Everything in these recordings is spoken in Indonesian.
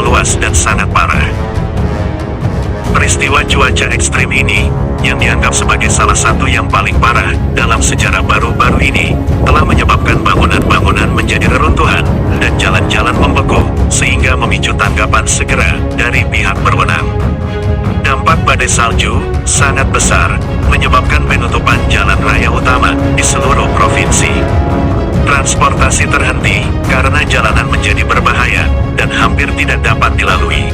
meluas dan sangat parah. Peristiwa cuaca ekstrim ini, yang dianggap sebagai salah satu yang paling parah dalam sejarah baru-baru ini, telah menyebabkan bangunan-bangunan menjadi reruntuhan, dan jalan-jalan membeku, sehingga memicu tanggapan segera dari pihak berwenang. Dampak badai salju sangat besar, menyebabkan penutupan jalan raya utama di seluruh provinsi. Transportasi terhenti karena jalanan menjadi berbahaya dan hampir tidak dapat dilalui.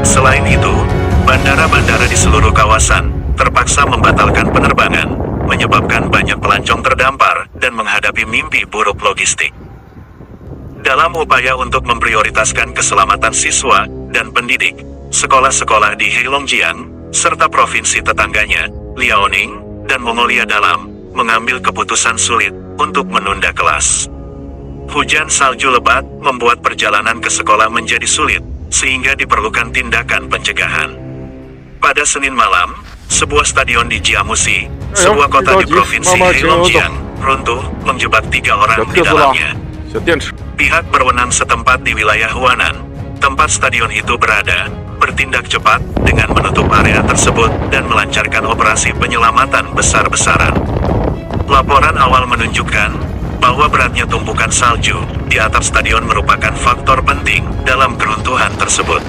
Selain itu, bandara-bandara di seluruh kawasan terpaksa membatalkan penerbangan, menyebabkan banyak pelancong terdampar dan menghadapi mimpi buruk logistik. Dalam upaya untuk memprioritaskan keselamatan siswa dan pendidik, sekolah-sekolah di Heilongjiang, serta provinsi tetangganya, Liaoning, dan Mongolia Dalam, mengambil keputusan sulit untuk menunda kelas. Hujan salju lebat membuat perjalanan ke sekolah menjadi sulit, sehingga diperlukan tindakan pencegahan. Pada Senin malam, sebuah stadion di Jiamusi, sebuah kota di provinsi Heilongjiang, runtuh, menjebak 3 orang di dalamnya. Pihak berwenang setempat di wilayah Huanan, tempat stadion itu berada, bertindak cepat dengan menutup area tersebut dan melancarkan operasi penyelamatan besar-besaran. Laporan awal menunjukkan bahwa beratnya tumpukan salju di atap stadion merupakan faktor penting dalam keruntuhan tersebut.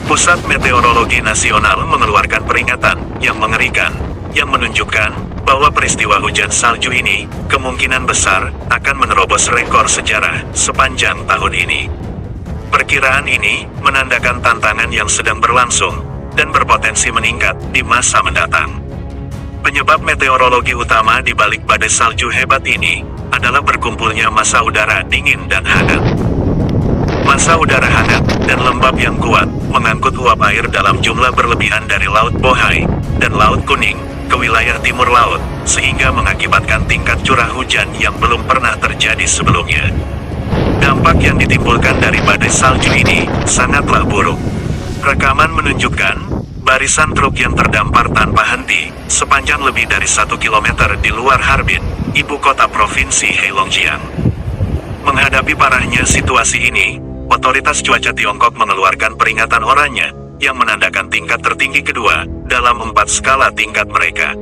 Pusat Meteorologi Nasional mengeluarkan peringatan yang mengerikan, yang menunjukkan bahwa peristiwa hujan salju ini kemungkinan besar akan menerobos rekor sejarah sepanjang tahun ini. Perkiraan ini menandakan tantangan yang sedang berlangsung dan berpotensi meningkat di masa mendatang. Penyebab meteorologi utama di balik badai salju hebat ini adalah berkumpulnya massa udara dingin dan hangat. Massa udara hangat dan lembab yang kuat mengangkut uap air dalam jumlah berlebihan dari Laut Bohai dan Laut Kuning ke wilayah timur laut, sehingga mengakibatkan tingkat curah hujan yang belum pernah terjadi sebelumnya. Dampak yang ditimbulkan dari badai salju ini sangatlah buruk. Rekaman menunjukkan barisan truk yang terdampar tanpa henti sepanjang lebih dari 1 kilometer di luar Harbin, ibu kota provinsi Heilongjiang. Menghadapi parahnya situasi ini, otoritas cuaca Tiongkok mengeluarkan peringatan oranye yang menandakan tingkat tertinggi kedua dalam 4 skala tingkat mereka.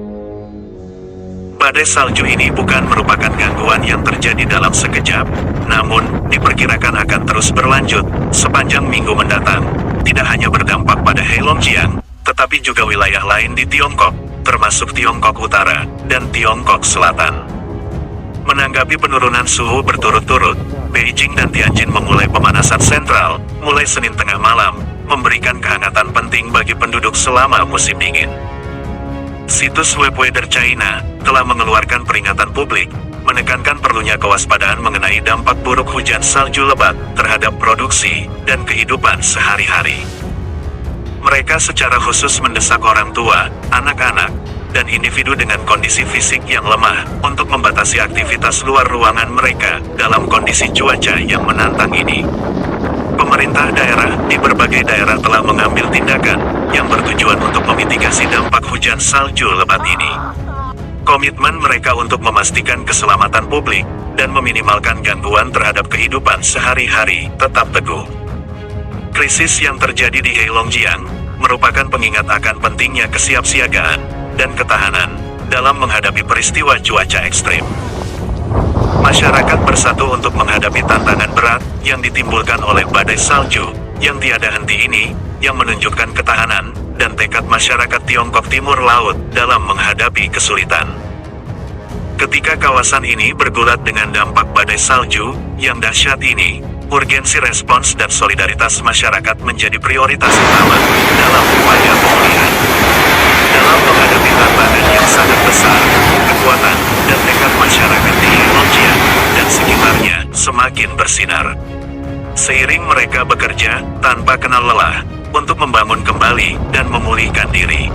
Badai salju ini bukan merupakan gangguan yang terjadi dalam sekejap, namun diperkirakan akan terus berlanjut sepanjang minggu mendatang. Tidak hanya berdampak pada Heilongjiang, tetapi juga wilayah lain di Tiongkok, termasuk Tiongkok Utara dan Tiongkok Selatan. Menanggapi penurunan suhu berturut-turut, Beijing dan Tianjin memulai pemanasan sentral mulai Senin tengah malam, memberikan kehangatan penting bagi penduduk selama musim dingin. Situs web Weather China telah mengeluarkan peringatan publik, menekankan perlunya kewaspadaan mengenai dampak buruk hujan salju lebat terhadap produksi dan kehidupan sehari-hari. Mereka secara khusus mendesak orang tua, anak-anak, dan individu dengan kondisi fisik yang lemah untuk membatasi aktivitas luar ruangan mereka dalam kondisi cuaca yang menantang ini. Pemerintah daerah di berbagai daerah telah mengambil tindakan yang bertujuan untuk memitigasi dampak hujan salju lebat ini. Komitmen mereka untuk memastikan keselamatan publik dan meminimalkan gangguan terhadap kehidupan sehari-hari tetap teguh. Krisis yang terjadi di Heilongjiang merupakan pengingat akan pentingnya kesiapsiagaan dan ketahanan dalam menghadapi peristiwa cuaca ekstrim. Masyarakat bersatu untuk menghadapi tantangan berat yang ditimbulkan oleh badai salju yang tiada henti ini, yang menunjukkan ketahanan dan tekad masyarakat Tiongkok Timur Laut dalam menghadapi kesulitan. Ketika kawasan ini bergulat dengan dampak badai salju yang dahsyat ini, urgensi respons dan solidaritas masyarakat menjadi prioritas utama dalam upaya pemulihan. Dalam menghadapi tantangan yang sangat besar, kekuatan dan tekad masyarakat di Heilongjiang dan sekitarnya semakin bersinar. Seiring mereka bekerja tanpa kenal lelah untuk membangun kembali dan memulihkan diri.